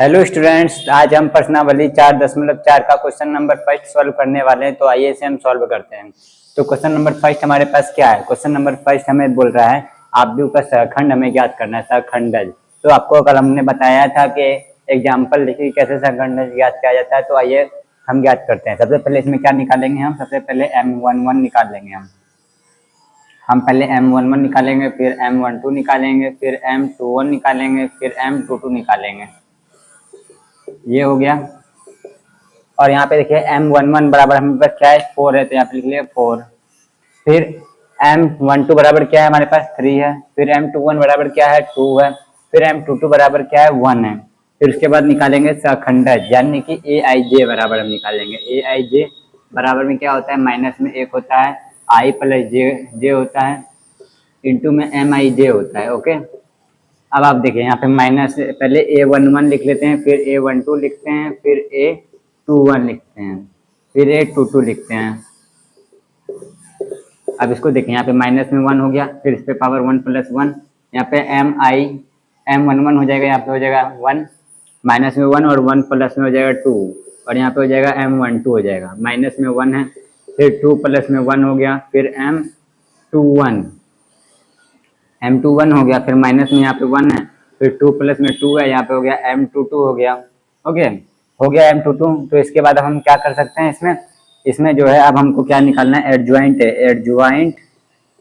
Hello students, आज हम प्रश्नावली 4.4 का क्वेश्चन नंबर फर्स्ट सॉल्व करने वाले हैं। तो आइए इसे हम सॉल्व करते हैं। तो क्वेश्चन नंबर फर्स्ट हमारे पास क्या है? क्वेश्चन नंबर फर्स्ट हमें बोल रहा है आव्यूह का सहखंड हमें ज्ञात करना है, सहखंडज। तो आपको कल हमने बताया था कि एग्जाम्पल लिखिए कैसे सहखंडज ज्ञात किया जाता है। तो आइए हम ज्ञात करते हैं। सबसे पहले इसमें क्या निकालेंगे हम? सबसे पहले M11 निकाल लेंगे हम पहले M11 निकालेंगे, फिर M12 निकालेंगे, फिर M21 निकालेंगे, फिर M22 निकालेंगे। ये हो गया। और यहाँ पे देखिए M11 बराबर हमारे पास क्या है? 4 है, तो यहाँ पे लिख लिया 4। फिर M12 बराबर क्या है? हमारे पास 3 है। फिर M21 बराबर क्या है? 2 है। फिर M22 बराबर क्या है? 1 है। फिर उसके बाद निकालेंगे सहखंडज, यानी कि AIJ बराबर हम निकालेंगे। AIJ बराबर में क्या होता है? माइनस में एक होता है, I प्लस जे होता है, इंटू में MIJ होता है। ओके, अब आप देखिए यहाँ पे माइनस, पहले A11 लिख लेते हैं, फिर A12 लिखते हैं, फिर A21 लिखते हैं, फिर A22 लिखते हैं। अब इसको देखिए यहाँ पे माइनस में 1 हो गया, फिर इस पे पावर 1 प्लस 1, यहाँ पे M11 हो जाएगा, यहाँ पे हो जाएगा 1, माइनस में 1 और 1 प्लस में हो जाएगा 2, और यहाँ पे हो जाएगा M12 हो जाएगा, माइनस में 1 है, फिर 2 प्लस में 1 हो गया, फिर M21 हो गया, फिर माइनस में यहाँ पे 1 है, फिर 2 प्लस में 2 है, यहाँ पे हो गया M22 हो गया। ओके, हो गया M22। तो इसके बाद अब हम क्या कर सकते हैं? इसमें जो है अब हमको क्या निकालना है? एडजॉइंट है,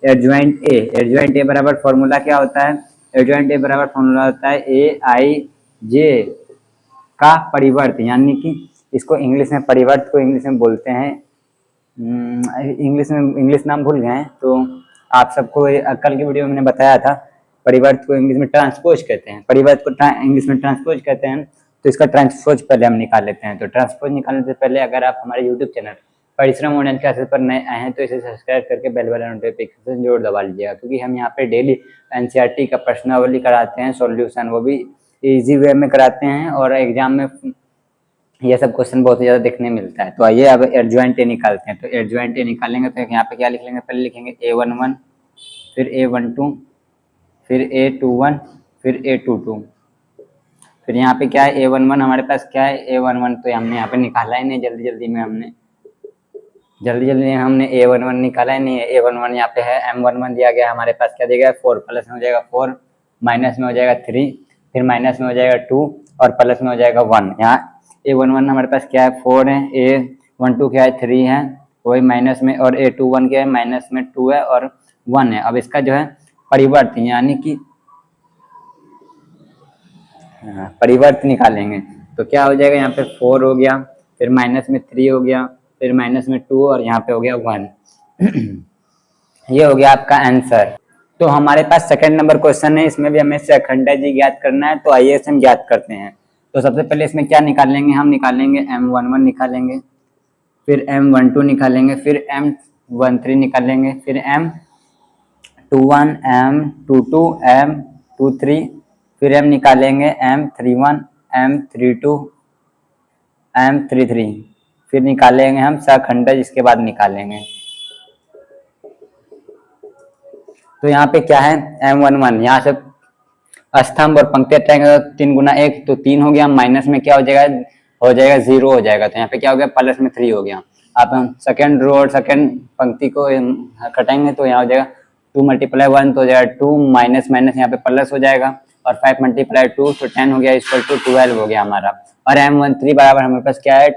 एडजॉइंट ए बराबर फॉर्मूला क्या होता है? एडजॉइंट ए बराबर फॉर्मूला होता है AIJ का परिवर्त, यानी कि इसको इंग्लिश में परिवर्त को इंग्लिश में बोलते हैं, इंग्लिश नाम भूल गए हैं। तो आप सबको कल की वीडियो में मैंने बताया था, परिवर्त को इंग्लिश में ट्रांसपोज कहते हैं, परिवर्त को इंग्लिश में ट्रांसपोज कहते हैं। तो इसका ट्रांसपोज पहले हम निकाल लेते हैं। तो ट्रांसपोज निकालने से पहले अगर आप हमारे यूट्यूब चैनल परिश्रम ऑनलाइन क्लासेस पर नए आए हैं तो इसे सब्सक्राइब करके बेल वाला नोटिफिकेशन जरूर दबा लीजिएगा, क्योंकि हम यहाँ पे डेली NCERT का प्रश्नावली कराते हैं, सॉल्यूशन वो भी इजी वे में कराते हैं, और एग्जाम में ये सब क्वेश्चन बहुत ज़्यादा देखने मिलता है। तो आइए अब एडजॉइंट ए निकालते हैं। तो एडजॉइंट ए निकालेंगे तो यहाँ पे क्या लिख लेंगे? पहले लिखेंगे A11, फिर A12, फिर A21, फिर A22। फिर यहाँ पे क्या है? A11 हमारे पास क्या है? A11 तो हमने यहाँ पे निकाला ही नहीं, जल्दी जल्दी में हमने A11 निकाला ही नहीं है। A11 यहाँ पे है, M11 दिया गया हमारे पास, क्या दिया गया? 4, प्लस में हो जाएगा 4, माइनस में हो जाएगा 3, फिर माइनस में हो जाएगा 2, और प्लस में हो जाएगा 1। यहाँ A11 हमारे पास क्या है? 4 है, A12 क्या है? 3 है, वही माइनस में, और A21 क्या है? माइनस में 2 है और 1 है। अब इसका जो है परिवर्त, यानी कि परिवर्त निकालेंगे तो क्या हो जाएगा? यहाँ पे 4 हो गया, फिर माइनस में 3 हो गया, फिर माइनस में 2, और यहाँ पे हो गया 1। ये हो गया आपका आंसर। तो हमारे पास सेकंड नंबर क्वेश्चन है, इसमें भी हमें सहखंडज ज्ञात करना है। तो आइए इसे हम ज्ञात करते हैं। तो सबसे पहले इसमें क्या निकालेंगे? हम निकालेंगे M11 निकालेंगे, फिर M12 निकालेंगे, फिर M13 निकालेंगे, फिर M21, M22, M23, फिर M निकालेंगे M31, M32, M33, फिर निकालेंगे हम सहखंडज, इसके बाद निकालेंगे। तो यहाँ पे क्या है? M11 यहाँ से स्तंभ और पंक्ति हटाएंगे तो 3 गुना 1 तो 3 हो गया, माइनस में क्या हो जाएगा? हो जाएगा 0 हो जाएगा। तो यहाँ पे क्या हो गया? प्लस में 3 हो गया। आप हम सेकंड रो और सेकंड पंक्ति को हटाएंगे तो यहाँ हो जाएगा 2 मल्टीप्लाई 1 तो हो जाएगा 2, माइनस माइनस यहाँ पे प्लस हो जाएगा, और 5 मल्टीप्लाई 2 तो 10 हो गया, इक्वल टू 12 हो गया हमारा। और M13 बराबर हमारे पास क्या है?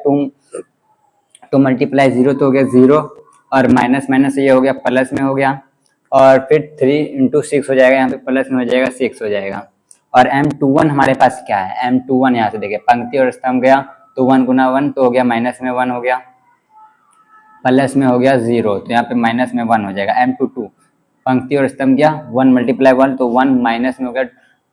2 मल्टीप्लाई 0 तो हो गया 0, और माइनस माइनस ये हो गया प्लस में हो गया, और फिर 3 इंटू 6 हो जाएगा, यहाँ पे प्लस में हो जाएगा 6 हो जाएगा। और M21 हमारे पास क्या है? M21 यहाँ से देखिए पंक्ति और स्तंभ गया तो 1 गुना 1 तो हो गया, माइनस में 1 हो गया, प्लस में हो गया 0, तो यहाँ पे माइनस में 1 हो जाएगा। M22 पंक्ति और स्तंभ गया 1 मल्टीप्लाई 1 तो 1, माइनस में हो गया,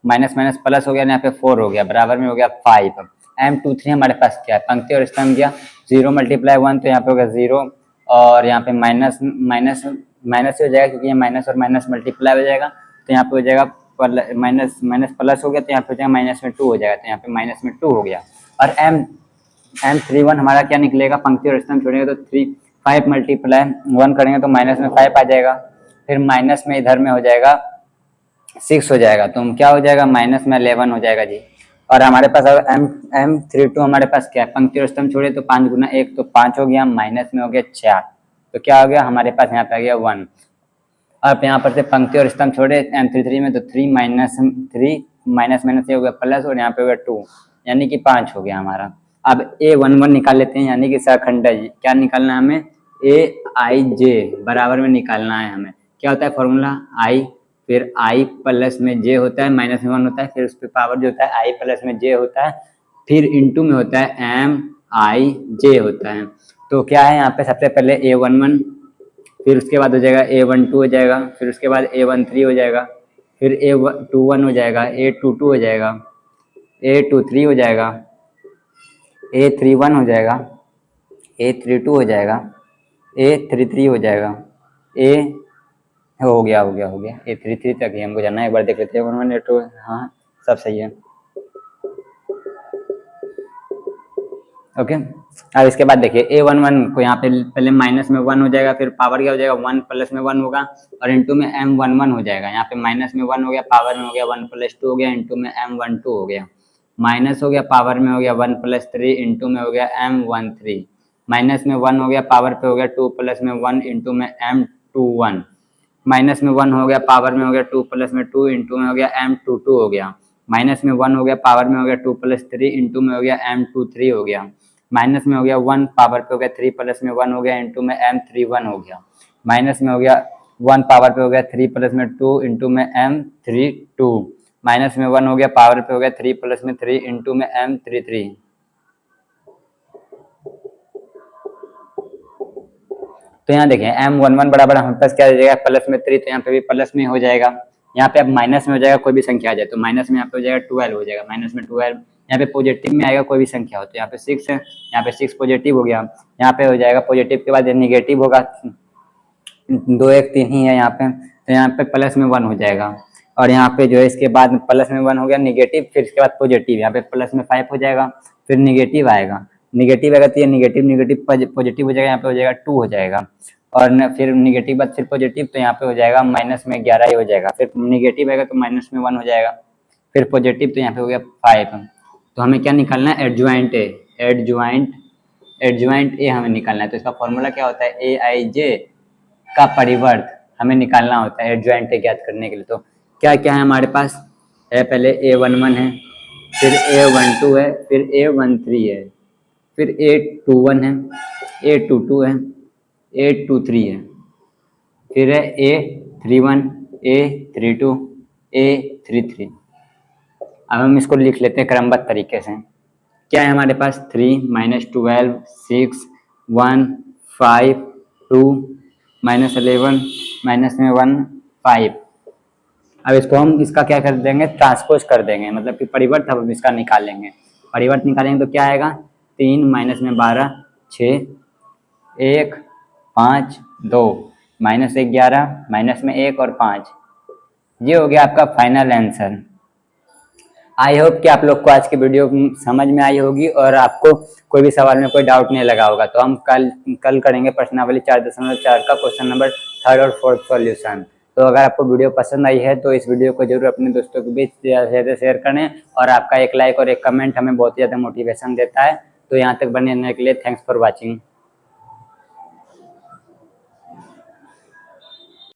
माइनस माइनस प्लस हो गया, यहाँ पे 4 हो गया, बराबर में हो गया 5। M23 हमारे पास क्या है? पंक्ति और स्तंभ गया 0 मल्टीप्लाई 1 तो यहाँ पे हो गया 0, और यहाँ पे माइनस माइनस माइनस हो जाएगा, क्योंकि ये माइनस और माइनस मल्टीप्लाई हो जाएगा, तो यहाँ पे हो जाएगा माइनस माइनस प्लस हो गया, तो यहाँ पे हो जाएगा माइनस में 2 हो जाएगा, तो यहाँ पे माइनस में 2 हो गया। और M31 हमारा क्या निकलेगा? पंक्ति और स्तंभ छोड़ेंगे तो 5 मल्टीप्लाई 1 करेंगे तो माइनस में 5 आ जाएगा, फिर माइनस में इधर में हो जाएगा 6 हो जाएगा, तो क्या हो जाएगा? माइनस में 11 हो जाएगा जी। और हमारे पास अगर M32 हमारे पास क्या है, पंक्ति और स्तंभ छोड़े तो 5 गुना 1 तो 5 हो गया, माइनस में हो गया 4, तो क्या हो गया हमारे पास यहाँ पे आ गया 1। अब यहाँ पर से पंक्ति और स्तंभ छोड़े M33 में तो 3 माइनस 3 माइनस माइनस ये हो गया प्लस और यहाँ पे हो गया 2, यानी कि 5 हो गया हमारा। अब A11 निकाल लेते हैं, यानी कि सहखंडज क्या निकालना है हमें, AIJ बराबर में निकालना है हमें। क्या होता है फॉर्मूला, I फिर I प्लस में J होता है, माइनस में 1 होता है, फिर उस पर पावर जो होता है I प्लस में J होता है, फिर इंटू में होता है MIJ होता है। तो क्या है यहाँ पे सबसे पहले A11, फिर उसके बाद हो जाएगा A12 हो जाएगा, फिर उसके बाद A13 हो जाएगा, फिर A21 हो जाएगा, A22 हो जाएगा, A23 हो जाएगा, A31 हो जाएगा, A32 हो जाएगा, A33 हो जाएगा, A हो गया A33 तक ही हमको जाना है। एक बार देख लेते हैं 1 1 2, हाँ सब सही है। ओके, अब इसके बाद देखिए A11 को यहाँ पे पहले माइनस में 1 हो जाएगा, फिर पावर क्या हो जाएगा 1 प्लस में 1 होगा, और इंटू में M11 हो जाएगा। यहाँ पे माइनस में 1 हो गया, पावर में हो गया 1 प्लस 2 हो गया, इंटू में M12 हो गया, माइनस हो गया, पावर में हो गया 1 प्लस 3, इंटू में हो गया M13, माइनस में 1 हो गया, पावर पे हो गया 2 प्लस में 1, इंटू में M21, माइनस में 1 हो गया, पावर में हो गया 2 प्लस में 2, इंटू में हो गया M22 हो गया, माइनस में 1 हो गया, पावर में हो गया 2 प्लस 3, इंटू में हो गया M23 हो गया, माइनस में हो गया 1, पावर पे हो गया 3 प्लस में 1 हो गया, इंटू में M31 हो गया, माइनस में हो गया 1, पावर पे हो गया 3 प्लस में 2, इंटू में M32, माइनस में 1 हो गया, पावर पे हो गया 3 प्लस में 3, इंटू में M33। तो यहाँ देखें M11 बराबर हमारे पास क्या हो जाएगा प्लस में 3, तो यहाँ पे भी प्लस में हो जाएगा, यहाँ पे अब माइनस में हो जाएगा कोई भी संख्या आ जाए तो माइनस में यहाँ पे हो जाएगा 12 हो जाएगा, माइनस में 12, यहाँ पे पॉजिटिव में आएगा कोई भी संख्या हो तो यहाँ पे 6 है, यहाँ पे 6 पॉजिटिव हो गया, यहाँ पे हो जाएगा पॉजिटिव के बाद निगेटिव होगा, 2 1 3 ही है यहाँ पे, तो यहाँ पे प्लस में 1 हो जाएगा, और यहाँ पे जो है इसके बाद प्लस में 1 हो गया निगेटिव, फिर इसके बाद पॉजिटिव, यहाँ पे प्लस में 5 हो जाएगा, फिर निगेटिव आएगा, निगेटिव आएगा तो ये निगेटिव निगेटिव पॉजिटिव हो जाएगा, यहाँ पे हो जाएगा 2 हो जाएगा, और फिर निगेटिव बाद फिर पॉजिटिव तो यहाँ पे हो जाएगा माइनस में 11 ही हो जाएगा, फिर निगेटिव आएगा तो माइनस में 1 हो जाएगा, फिर पॉजिटिव तो यहाँ पे हो गया 5। तो हमें क्या निकालना है, एडज्वाइंट ए, एडज्वाइंट ए हमें निकालना है। तो इसका फॉर्मूला क्या होता है, AIJ का परिवर्त हमें निकालना होता है एडज्वाइंट ए ज्ञात करने के लिए। तो क्या क्या है हमारे पास है, पहले A11 है, फिर A12 है, फिर A13 है, फिर A21 है, A22 है, A23 है, फिर है A31, A32, A33। अब हम इसको लिख लेते हैं क्रमबद्ध तरीके से। क्या है हमारे पास 3 माइनस 12 6 1 5 2 माइनस 11 माइनस में 1 5। अब इसको हम इसका क्या कर देंगे, ट्रांसपोज कर देंगे, मतलब कि परिवर्त हम इसका निकालेंगे। परिवर्त निकालेंगे तो क्या आएगा, 3 माइनस में 12 6 1 5 2 माइनस 11 माइनस में 1 और 5। ये हो गया आपका फाइनल आंसर। आई होप कि आप लोग को आज की वीडियो समझ में आई होगी और आपको कोई भी सवाल में कोई डाउट नहीं लगा होगा। तो हम कल करेंगे प्रश्नावली 4.4 का क्वेश्चन नंबर 3rd और 4th सॉल्यूशन। तो अगर आपको वीडियो पसंद आई है तो इस वीडियो को जरूर अपने दोस्तों के बीच ज़्यादा शेयर करें, और आपका एक लाइक और एक कमेंट हमें बहुत ज़्यादा मोटिवेशन देता है। तो यहाँ तक बने रहने के लिए थैंक्स फॉर वॉचिंग।